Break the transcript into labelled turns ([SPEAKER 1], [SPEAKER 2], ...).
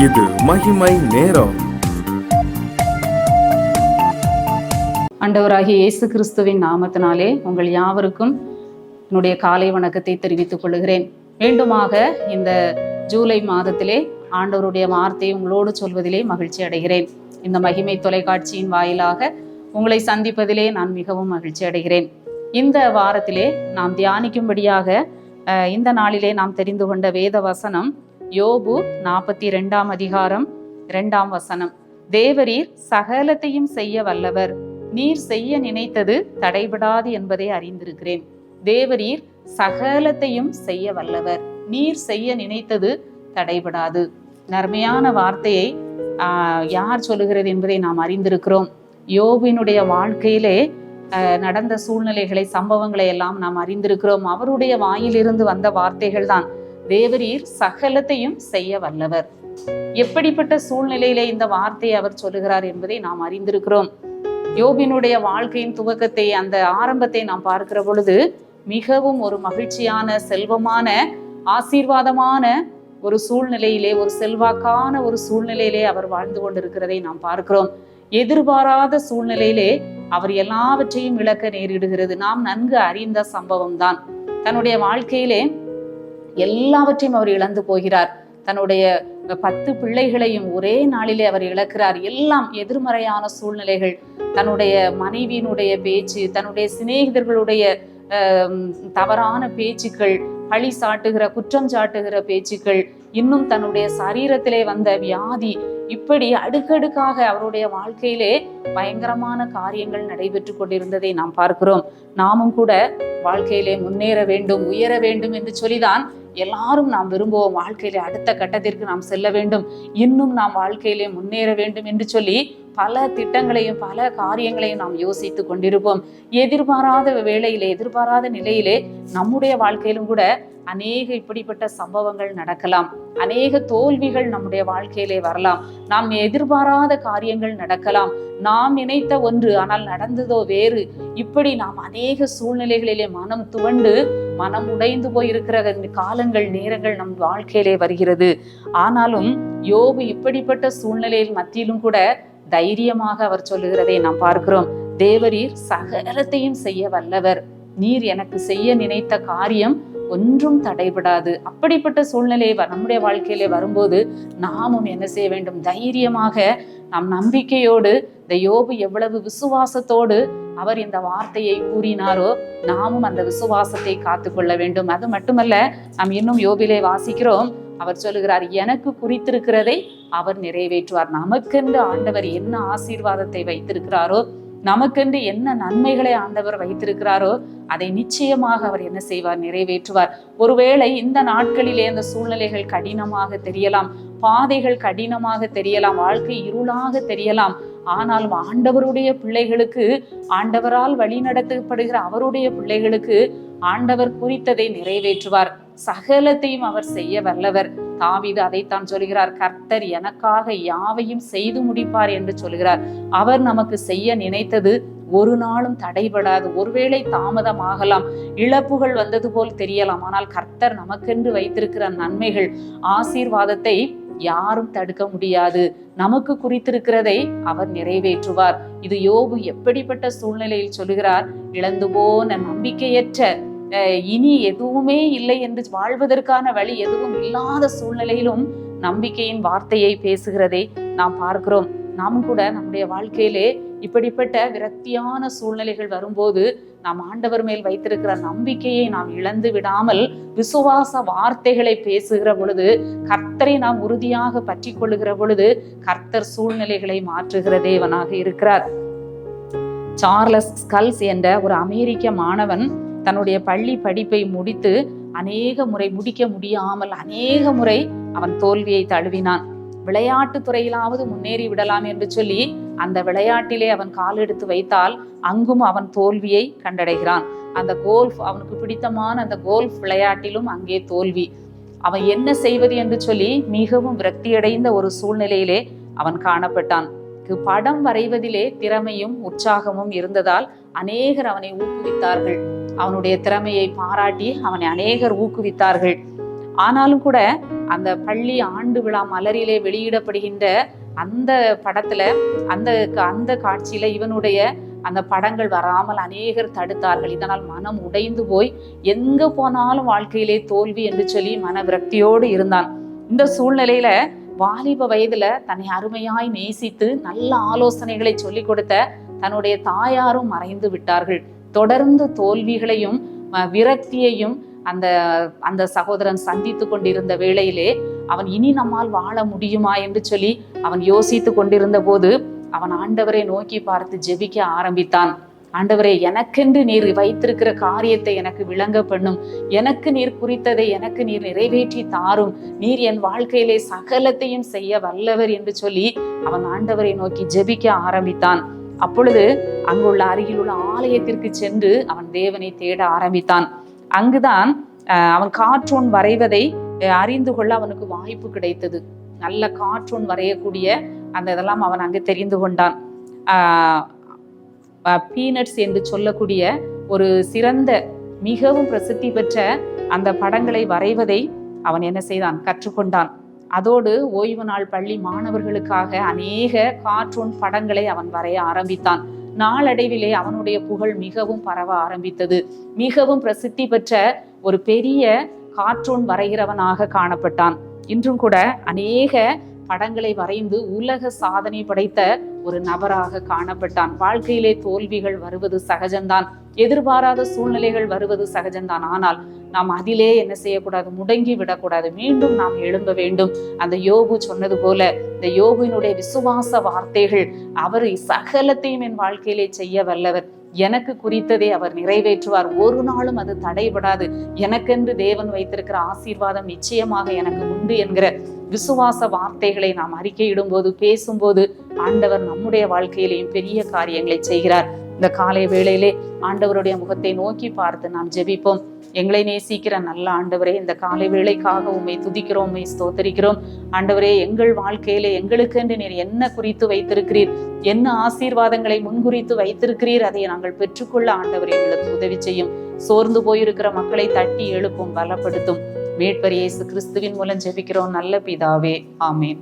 [SPEAKER 1] இது மகிமை நேரம்.
[SPEAKER 2] ஆண்டவராகிய இயேசு கிறிஸ்துவின் நாமத்தினாலே உங்கள் யாவருக்கும் என்னுடைய காலை வணக்கத்தை தெரிவித்துக் கொள்கிறேன். மீண்டுமாக இந்த ஜூலை மாதத்திலே ஆண்டவருடைய வார்த்தையை உங்களோடு சொல்வதிலே மகிழ்ச்சி அடைகிறேன். இந்த மகிமை தொலைக்காட்சியின் வாயிலாக உங்களை சந்திப்பதிலே நான் மிகவும் மகிழ்ச்சி அடைகிறேன். இந்த வாரத்திலே நாம் தியானிக்கும்படியாக இந்த நாளிலே நாம் தெரிந்து கொண்ட வேத வசனம் யோபு 42 அதிகாரம் 2 வசனம். தேவரீர் சகலத்தையும் செய்ய வல்லவர், நீர் செய்ய நினைத்தது தடைபடாது என்பதை அறிந்திருக்கிறேன். தேவரீர் சகலத்தையும் செய்ய வல்லவர், நீர் செய்ய நினைத்தது தடைபடாது. நர்மையான வார்த்தையை யார் சொல்லுகிறது என்பதை நாம் அறிந்திருக்கிறோம். யோபினுடைய வாழ்க்கையிலே நடந்த சூழ்நிலைகளை, சம்பவங்களை எல்லாம் நாம் அறிந்திருக்கிறோம். அவருடைய வாயிலிருந்து வந்த வார்த்தைகள் தான் தேவரீர் சகலத்தையும் செய்ய வல்லவர். எப்படிப்பட்ட சூழ்நிலையிலே இந்த வார்த்தையை அவர் சொல்லுகிறார் என்பதை நாம் அறிந்திருக்கிறோம். யோபினுடைய வாழ்க்கையின் துவக்கத்தை, அந்த ஆரம்பத்தை நாம் பார்க்கிற பொழுது மிகவும் ஒரு மகிழ்ச்சியான, செல்வமான, ஆசீர்வாதமான ஒரு சூழ்நிலையிலே, ஒரு செல்வாக்கான ஒரு சூழ்நிலையிலே அவர் வாழ்ந்து கொண்டிருக்கிறதை நாம் பார்க்கிறோம். எதிர்பாராத சூழ்நிலையிலே அவர் எல்லாவற்றையும் இழக்க நேரிடுகிறது. நாம் நன்கு அறிந்த சம்பவம் தான். தன்னுடைய வாழ்க்கையிலே எல்லாவற்றையும் அவர் இழந்து போகிறார். தன்னுடைய 10 பிள்ளைகளையும் ஒரே நாளிலே அவர் இழக்கிறார். எல்லாம் எதிர்மறையான சூழ்நிலைகள். தன்னுடைய மனைவியினுடைய பேச்சு, தன்னுடைய சிநேகிதர்களுடைய தவறான பேச்சுக்கள், பழி சாட்டுகிற, குற்றம் சாட்டுகிற பேச்சுக்கள், இன்னும் தன்னுடைய சரீரத்திலே வந்த வியாதி, இப்படி அடுக்கடுக்காக அவருடைய வாழ்க்கையிலே பயங்கரமான காரியங்கள் நடைபெற்று கொண்டிருந்ததை நாம் பார்க்கிறோம். நாமும் கூட வாழ்க்கையிலே முன்னேற வேண்டும், உயர வேண்டும் என்று சொல்லிதான் எல்லாரும் நாம் விரும்புவோம். வாழ்க்கையிலே அடுத்த கட்டத்திற்கு நாம் செல்ல வேண்டும், இன்னும் நாம் வாழ்க்கையிலே முன்னேற வேண்டும் என்று சொல்லி பல திட்டங்களையும் பல காரியங்களையும் நாம் யோசித்து கொண்டிருப்போம். எதிர்பாராத வேளையிலே, எதிர்பாராத நிலையிலே நம்முடைய வாழ்க்கையிலும் கூட அநேக இப்படிப்பட்ட சம்பவங்கள் நடக்கலாம். அநேக தோல்விகள் நம்முடைய வாழ்க்கையிலே வரலாம். நாம் எதிர்பாராத காரியங்கள் நடக்கலாம். நாம் நினைத்த ஒன்று, ஆனால் நடந்ததோ வேறு. இப்படி நாம் அநேக சூழ்நிலைகளிலே மனம் துவண்டு, மனம் உடைந்து போயிருக்கிற காலங்கள், நேரங்கள் நம் வாழ்க்கையிலே வருகிறது. ஆனாலும் யோபு இப்படிப்பட்ட சூழ்நிலையில் மத்தியிலும் கூட தைரியமாக அவர் சொல்லுகிறதை நாம் பார்க்கிறோம். தேவரீர் சகலத்தையும் செய்ய வல்லவர், நீர் எனக்கு செய்ய நினைத்த காரியம் ஒன்றும் தடைபடாது. அப்படிப்பட்ட சூழ்நிலை நம்முடைய வாழ்க்கையிலே வரும்போது நாமும் என்ன செய்ய வேண்டும்? தைரியமாக, நம் நம்பிக்கையோடு, இந்த யோபு எவ்வளவு விசுவாசத்தோடு அவர் இந்த வார்த்தையை கூறினாரோ, நாமும் அந்த விசுவாசத்தை காத்து கொள்ள வேண்டும். அது மட்டுமல்ல, நாம் இன்னும் யோபிலே வாசிக்கிறோம், அவர் சொல்லுகிறார், எனக்கு குறித்திருக்கிறதை அவர் நிறைவேற்றுவார். நமக்கென்று ஆண்டவர் என்ன ஆசீர்வாதத்தை வைத்திருக்கிறாரோ, நமக்கென்று என்ன நன்மைகளை ஆண்டவர் வைத்திருக்கிறாரோ, அதை நிச்சயமாக அவர் என்ன செய்வார்? நிறைவேற்றுவார். ஒருவேளை இந்த நாட்களிலே அந்த சூழ்நிலைகள் கடினமாக தெரியலாம், பாதைகள் கடினமாக தெரியலாம், வாழ்க்கை இருளாக தெரியலாம். ஆனாலும் ஆண்டவருடைய பிள்ளைகளுக்கு, ஆண்டவரால் வழி நடத்தப்படுகிற அவருடைய பிள்ளைகளுக்கு ஆண்டவர் குறித்ததை நிறைவேற்றுவார். சகலத்தையும் அவர் செய்ய வல்லவர். தாவீது அதைத்தான் சொல்கிறார், கர்த்தர் எனக்காக யாவையும் செய்து முடிப்பார் என்று சொல்கிறார். அவர் நமக்கு செய்ய நினைத்தது ஒரு நாளும் தடைபடாது. ஒருவேளை தாமதமாகலாம், இழப்புகள் வந்தது போல் தெரியலாம், ஆனால் கர்த்தர் நமக்கென்று வைத்திருக்கிற நன்மைகள், ஆசீர்வாதத்தை யாரும் தடுக்க முடியாது. நமக்கு குறித்திருக்கிறதை அவர் நிறைவேற்றுவார். இது யோபு எப்படிப்பட்ட சூழ்நிலையில் சொல்லுகிறார்? இழந்து போன, நம்பிக்கையற்ற, இனி எதுவுமே இல்லை என்று வாழ்வதற்கான வழி எதுவும் இல்லாத சூழ்நிலையிலும் நம்பிக்கையின் வார்த்தையை பேசுகிறதை நாம் பார்க்கிறோம். நாமும் கூட நம்முடைய வாழ்க்கையிலே இப்படிப்பட்ட விரக்தியான சூழ்நிலைகள் வரும்போது நாம் ஆண்டவர் மேல் வைத்திருக்கிற நம்பிக்கையை நாம் இழந்து விடாமல் விசுவாச வார்த்தைகளை பேசுகிற பொழுது, கர்த்தரை நாம் உறுதியாக பற்றி கொள்ளுகிற பொழுது, கர்த்தர் சூழ்நிலைகளை மாற்றுகிற தேவனாக இருக்கிறார். சார்லஸ் ஸ்கல்ஸ் என்ற ஒரு அமெரிக்க மாணவன் தன்னுடைய பள்ளி படிப்பை முடித்து அநேக முறை முடிக்க முடியாமல் அநேக முறை அவன் தோல்வியை தழுவினான். விளையாட்டு துறையிலாவது முன்னேறி விடலாம் என்று சொல்லி அந்த விளையாட்டிலே அவன் கால் எடுத்து வைத்தால் அங்கும் அவன் தோல்வியை கண்டடைகிறான். அந்த கோல்ஃப், அவனுக்கு பிடித்தமான அந்த கோல்ஃப் விளையாட்டிலும் அங்கே தோல்வி. அவன் என்ன செய்வது என்று சொல்லி மிகவும் விரக்தியடைந்த ஒரு சூழ்நிலையிலே அவன் காணப்பட்டான். படம் வரைவதிலே திறமையும் உற்சாகமும் இருந்ததால் அநேகர் அவனை ஊக்குவித்தார்கள். அவனுடைய திறமையை பாராட்டி அவனை அநேகர் ஊக்குவித்தார்கள். ஆனாலும் கூட அந்த பள்ளி ஆண்டு விழா மலரிலே வெளியிடப்படுகின்ற அந்த படத்துல அந்த காட்சியில இவனுடைய அந்த படங்கள் வராமல் அநேகர் தடுத்தார்கள். இதனால் மனம் உடைந்து போய் எங்க போனாலும் வாழ்க்கையிலே தோல்வி என்று சொல்லி மன விரக்தியோடு இருந்தான். இந்த சூழ்நிலையில வாலிப வயதுல தன்னை அருமையாய் நேசித்து நல்ல ஆலோசனைகளை சொல்லி கொடுத்த தன்னுடைய தாயாரும் மறைந்து விட்டார்கள். தொடர்ந்து தோல்விகளையும் விரக்தியையும் அந்த சகோதரன் சந்தித்து கொண்டிருந்த வேளையிலே அவன் இனி நம்மால் வாழ முடியுமா என்று சொல்லி அவன் யோசித்து கொண்டிருந்த போது அவன் ஆண்டவரை நோக்கி பார்த்து ஜெபிக்க ஆரம்பித்தான். ஆண்டவரே, எனக்கென்று நீர் வைத்திருக்கிற காரியத்தை எனக்கு விளங்க பண்ணும், எனக்கு நீர் குறித்ததை எனக்கு நீர் நிறைவேற்றி தாரும், நீர் என் வாழ்க்கையிலே சகலத்தையும் செய்ய வல்லவர் என்று சொல்லி அவன் ஆண்டவரை நோக்கி ஜெபிக்க ஆரம்பித்தான். அப்பொழுது அங்குள்ள அருகில் உள்ள ஆலயத்திற்கு சென்று அவன் தேவனை தேட ஆரம்பித்தான். அங்குதான் அவன் கார்ட்டூன் வரைவதை அறிந்து கொள்ள அவனுக்கு வாய்ப்பு கிடைத்தது. நல்ல கார்ட்டூன் வரையக்கூடிய அந்த இதெல்லாம் அவன் அங்கு தெரிந்து கொண்டான். பீனட்ஸ் என்று சொல்லக்கூடிய ஒரு சிறந்த மிகவும் பிரசித்தி பெற்ற அந்த படங்களை வரைவதை அவன் என்ன செய்தான், கற்றுக்கொண்டான். அதோடு ஓய்வு நாள் பள்ளி மாணவர்களுக்காக அநேக கார்ட்டூன் படங்களை அவன் வரைய ஆரம்பித்தான். நாளடைவிலே அவனுடைய புகழ் மிகவும் பரவ ஆரம்பித்தது. மிகவும் பிரசித்தி பெற்ற ஒரு பெரிய கார்ட்டூன் வரைகிறவனாக காணப்பட்டான். இன்றும் கூட அநேக படங்களை வரைந்து உலக சாதனை படைத்த ஒரு நபராக காணப்பட்டான். வாழ்க்கையிலே தோல்விகள் வருவது சகஜம்தான், எதிர்பாராத சூழ்நிலைகள் வருவது சகஜம்தான். ஆனால் நாம் அதிலே என்ன செய்யக்கூடாது, முடங்கி விடக்கூடாது. மீண்டும் நாம் எழும்ப வேண்டும். அந்த யோபு சொன்னது போல இந்த யோபுவினுடைய விசுவாச வார்த்தைகள், அவர் சகலத்தையும் என் வாழ்க்கையிலே செய்ய வல்லவர், எனக்கு குறித்ததை அவர் நிறைவேற்றுவார், ஒரு நாளும் அது தடைபடாது, எனக்கென்று தேவன் வைத்திருக்கிற ஆசீர்வாதம் நிச்சயமாக எனக்கு உண்டு என்கிற விசுவாச வார்த்தைகளை நாம் அறிக்கையிடும் போது, பேசும்போது ஆண்டவர் நம்முடைய வாழ்க்கையிலேயும் பெரிய காரியங்களை செய்கிறார். இந்த காலை வேளையிலே ஆண்டவருடைய முகத்தை நோக்கி பார்த்து நாம் ஜெபிப்போம். எங்களை நேசிக்கிற நல்ல ஆண்டவரே, இந்த காலை வேளைக்காக உம்மை துதிக்கிறோம், உம்மை ஸ்தோத்தரிக்கிறோம். ஆண்டவரே, எங்கள் வாழ்க்கையிலே எங்களுக்கென்று நீர் என்ன குறித்து வைத்திருக்கிறீர், என்ன ஆசீர்வாதங்களை முன்குறித்து வைத்திருக்கிறீர், அதை நாங்கள் பெற்றுக்கொள்ள ஆண்டவரே எங்களுக்கு உதவி செய்யும். சோர்ந்து போயிருக்கிற மக்களை தட்டி எழுப்பும், பலப்படுத்தும். மீட்பர் இயேசு கிறிஸ்துவின் மூலம் ஜெபிக்கிறோம் நல்ல பிதாவே, ஆமேன்.